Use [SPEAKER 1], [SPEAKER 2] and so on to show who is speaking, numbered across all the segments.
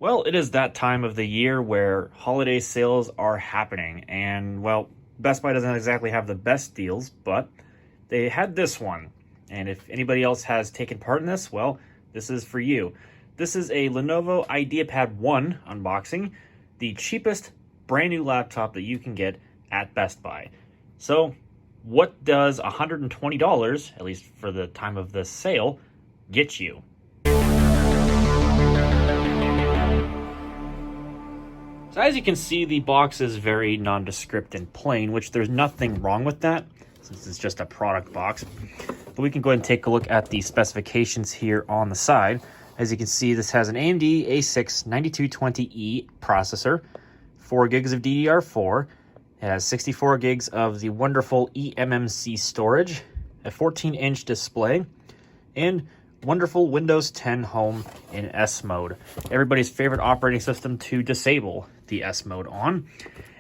[SPEAKER 1] Well, it is that time of the year where holiday sales are happening, and well, Best Buy doesn't exactly have the best deals, but they had this one. And if anybody else has taken part in this, well, this is for you. This is a Lenovo Ideapad 1 unboxing, the cheapest brand new laptop that you can get at Best Buy. So, what does $120, at least for the time of this sale, get you? So as you can see, the box is very nondescript and plain, which there's nothing wrong with that, since it's just a product box. But we can go ahead and take a look at the specifications here on the side. As you can see, this has an AMD A6 9220E processor, 4 gigs of DDR4, it has 64 gigs of the wonderful eMMC storage, a 14-inch display, and wonderful Windows 10 Home in S mode. Everybody's favorite operating system to disable the S mode on.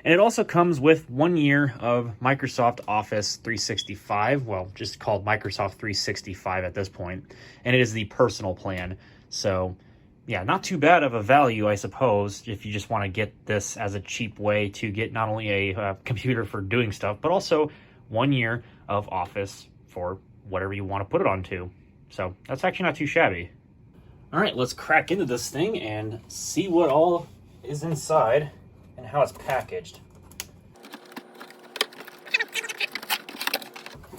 [SPEAKER 1] And it also comes with 1 year of Microsoft Office 365, well, just called Microsoft 365 at this point. And it is the personal plan. So, yeah, not too bad of a value, I suppose, if you just want to get this as a cheap way to get not only a computer for doing stuff, but also 1 year of Office for whatever you want to put it onto. So that's actually not too shabby. All right, let's crack into this thing and see what all is inside and how it's packaged.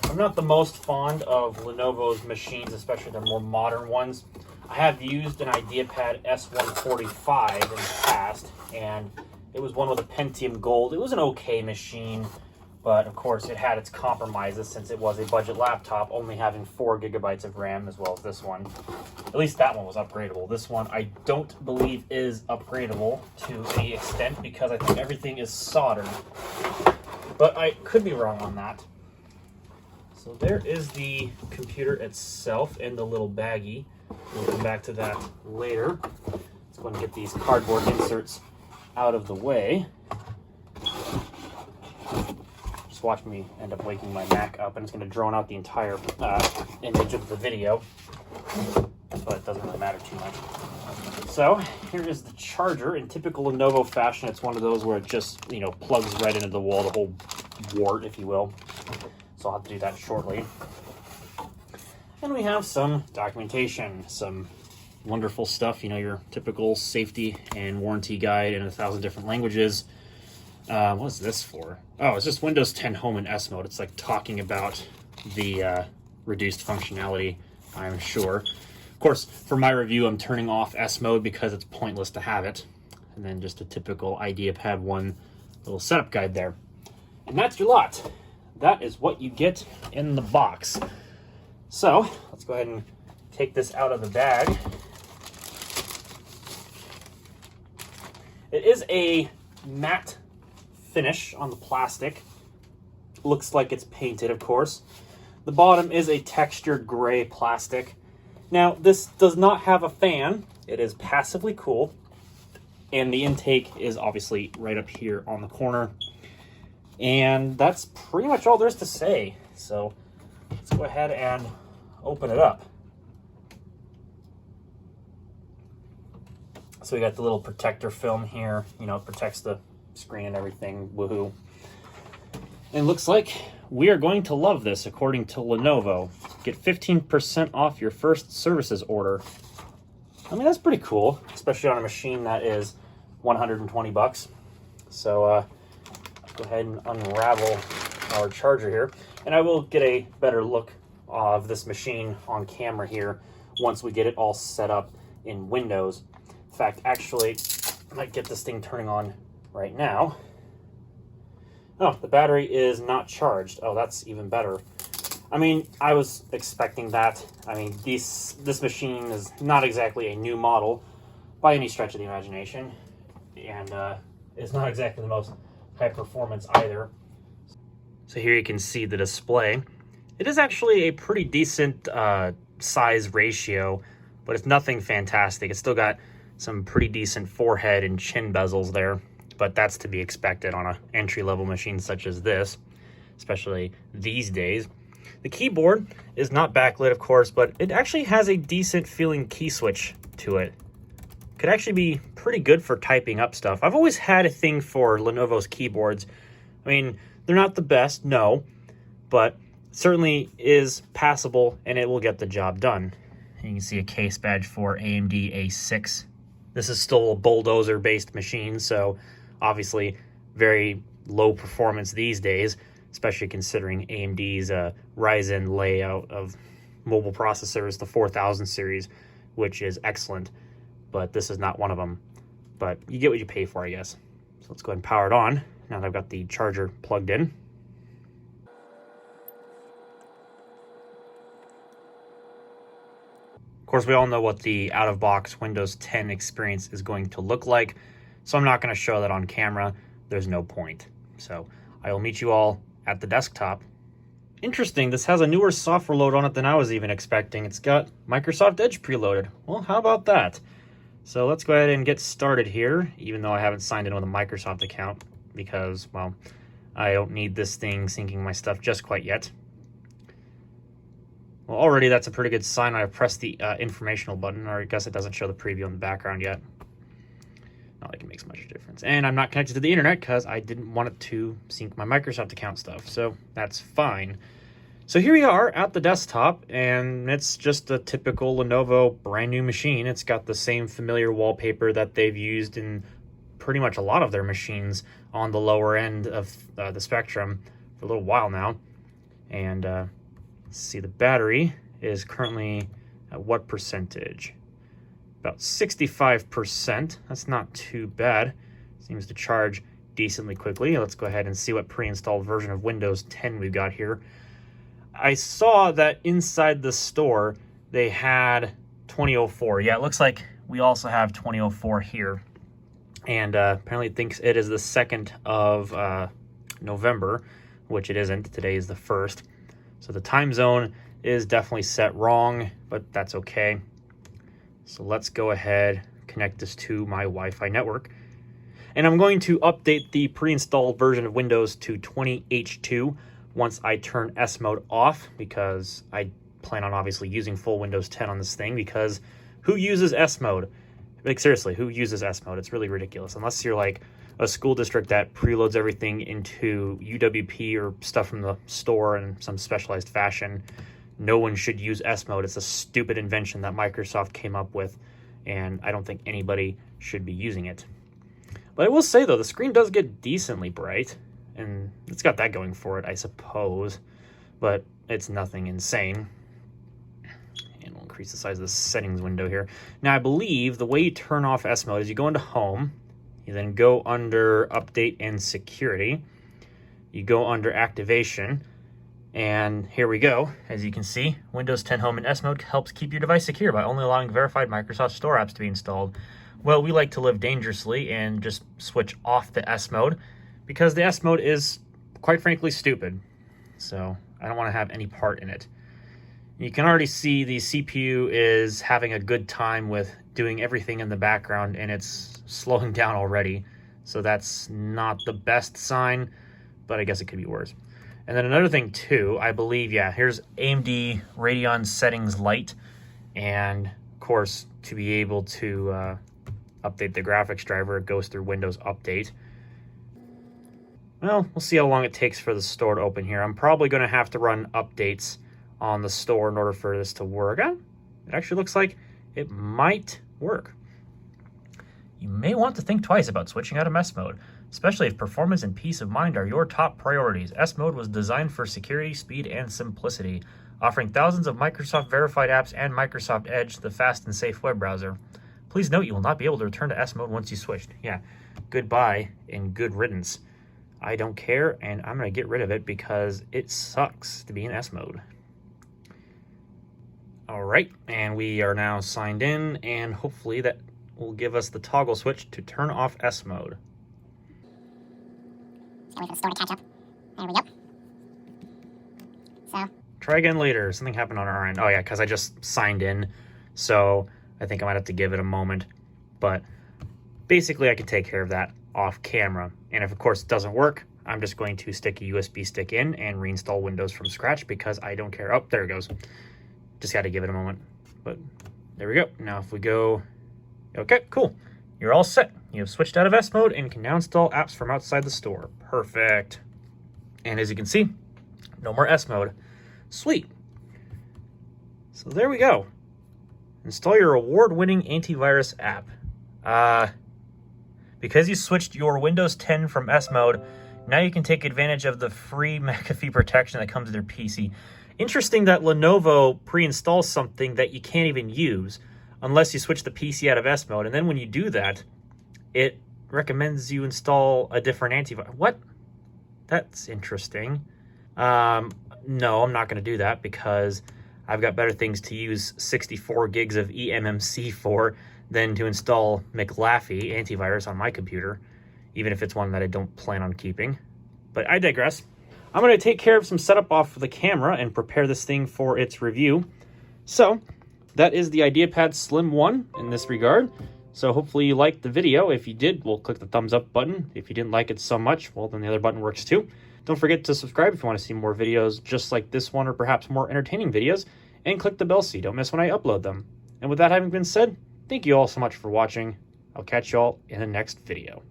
[SPEAKER 1] I'm not the most fond of Lenovo's machines, especially their more modern ones. I have used an Ideapad S145 in the past, and it was one with a Pentium Gold. It was an okay machine, but of course it had its compromises since it was a budget laptop, only having 4 gigabytes of RAM as well as this one. At least that one was upgradable. This one I don't believe is upgradable to any extent because I think everything is soldered. But I could be wrong on that. So there is the computer itself and the little baggie. We'll come back to that later. Let's go and get these cardboard inserts out of the way. Watch me end up waking my Mac up, and it's going to drone out the entire image of the video, but it doesn't really matter too much. So here is the charger. In typical Lenovo fashion, it's one of those where it just, you know, plugs right into the wall, the whole wart, if you will. So I'll have to do that shortly. And we have some documentation, some wonderful stuff, you know, your typical safety and warranty guide in 1,000 different languages. What's this for? Oh, it's just Windows 10 Home in S mode. It's like talking about the reduced functionality, I'm sure. Of course, for my review, I'm turning off S mode because it's pointless to have it. And then just a typical Ideapad 1 little setup guide there. And that's your lot. That is what you get in the box. So, let's go ahead and take this out of the bag. It is a matte finish on the plastic. Looks like it's painted, of course. The bottom is a textured gray plastic. Now, this does not have a fan. It is passively cool. And the intake is obviously right up here on the corner. And that's pretty much all there is to say. So, let's go ahead and open it up. So we got the little protector film here. You know, it protects the screen and everything. Woohoo. And it looks like we are going to love this, according to Lenovo. Get 15% off your first services order. I mean, that's pretty cool, especially on a machine that is 120 bucks. So let's go ahead and unravel our charger here. And I will get a better look of this machine on camera here once we get it all set up in Windows. In fact, actually, I might get this thing turning on right now. Oh, the battery is not charged. Oh, that's even better. I mean, I was expecting that. I mean, this machine is not exactly a new model by any stretch of the imagination, and it's not exactly the most high performance either. So here you can see the display. It is actually a pretty decent size ratio, but it's nothing fantastic. It's still got some pretty decent forehead and chin bezels there, but that's to be expected on an entry-level machine such as this, especially these days. The keyboard is not backlit, of course, but it actually has a decent feeling key switch to it. could actually be pretty good for typing up stuff. I've always had a thing for Lenovo's keyboards. I mean, they're not the best, no, but certainly is passable and it will get the job done. And you can see a case badge for AMD A6. This is still a bulldozer-based machine, so obviously very low performance these days, especially considering AMD's Ryzen layout of mobile processors, the 4000 series, which is excellent, but this is not one of them. But you get what you pay for, I guess. So let's go ahead and power it on now that I've got the charger plugged in. Of course, we all know what the out-of-box Windows 10 experience is going to look like, so I'm not going to show that on camera. There's no point. So I will meet you all at the desktop. Interesting, this has a newer software load on it than I was even expecting. It's got Microsoft Edge preloaded. Well, how about that? So let's go ahead and get started here, even though I haven't signed in with a Microsoft account because, well, I don't need this thing syncing my stuff just quite yet. Well, already that's a pretty good sign. I've pressed the informational button, or I guess it doesn't show the preview in the background yet. Not like it makes much difference. And I'm not connected to the internet because I didn't want it to sync my Microsoft account stuff, so that's fine. So here we are at the desktop, and it's just a typical Lenovo brand new machine. It's got the same familiar wallpaper that they've used in pretty much a lot of their machines on the lower end of the spectrum for a little while now. And see, the battery is currently at what percentage? About 65%. That's not too bad. Seems to charge decently quickly. Let's go ahead and see what pre-installed version of Windows 10 we've got here. I saw that inside the store they had 2004. Yeah, it looks like we also have 2004 here. And apparently it thinks it is the 2nd of November, which it isn't. Today is the 1st. So the time zone is definitely set wrong, but that's okay. So let's go ahead, connect this to my Wi-Fi network. And I'm going to update the pre-installed version of Windows to 20H2 once I turn S mode off, because I plan on obviously using full Windows 10 on this thing, because who uses S mode? Like, seriously, who uses S mode? It's really ridiculous. Unless you're like a school district that preloads everything into UWP or stuff from the store in some specialized fashion, no one should use S mode. It's a stupid invention that Microsoft came up with, and I don't think anybody should be using it. But I will say, though, the screen does get decently bright, and it's got that going for it, I suppose, but it's nothing insane. And we'll increase the size of the settings window here. Now, I believe the way you turn off S mode is you go into Home, you then go under Update and Security, you go under Activation, and here we go. As you can see, Windows 10 Home in S mode helps keep your device secure by only allowing verified Microsoft Store apps to be installed. Well, we like to live dangerously and just switch off the S mode, because the S mode is, quite frankly, stupid. So I don't want to have any part in it. You can already see the CPU is having a good time with doing everything in the background, and it's slowing down already. So that's not the best sign, but I guess it could be worse. And then another thing too, I believe, yeah, here's AMD Radeon Settings Lite. And of course, to be able to update the graphics driver, it goes through Windows Update. Well, we'll see how long it takes for the store to open here. I'm probably going to have to run updates on the store in order for this to work. It actually looks like it might work. You may want to think twice about switching out of S mode, especially if performance and peace of mind are your top priorities. S mode was designed for security, speed, and simplicity, offering thousands of Microsoft verified apps and Microsoft Edge, the fast and safe web browser. Please note you will not be able to return to S mode once you switched. Yeah, goodbye and good riddance. I don't care, and I'm going to get rid of it because it sucks to be in S mode. All right, and we are now signed in, and hopefully that will give us the toggle switch to turn off S mode.
[SPEAKER 2] Wait for the store to catch up. There we go. So
[SPEAKER 1] Try again later. Something happened on our end. Oh yeah, because I just signed in, so I think I might have to give it a moment. But basically I can take care of that off camera. And if of course it doesn't work, I'm just going to stick a USB stick in and reinstall Windows from scratch because I don't care. Oh, there it goes. Just got to give it a moment. But there we go. Now if we go Okay, cool. You're all set. You have switched out of S mode and can now install apps from outside the store. Perfect. And as you can see, no more S mode. Sweet. So there we go. Install your award-winning antivirus app. Because you switched your Windows 10 from S mode, now you can take advantage of the free McAfee protection that comes with your PC. Interesting that Lenovo pre-installs something that you can't even use unless you switch the PC out of S mode. And then when you do that, it recommends you install a different antivirus. What? That's interesting. No, I'm not going to do that because I've got better things to use 64 gigs of eMMC for than to install McAfee antivirus on my computer, even if it's one that I don't plan on keeping. But I digress. I'm going to take care of some setup off the camera and prepare this thing for its review. So that is the Ideapad Slim 1 in this regard. So hopefully you liked the video. If you did, we'll click the thumbs up button. If you didn't like it so much, well, then the other button works too. Don't forget to subscribe if you want to see more videos just like this one or perhaps more entertaining videos, and click the bell so you don't miss when I upload them. And with that having been said, thank you all so much for watching. I'll catch you all in the next video.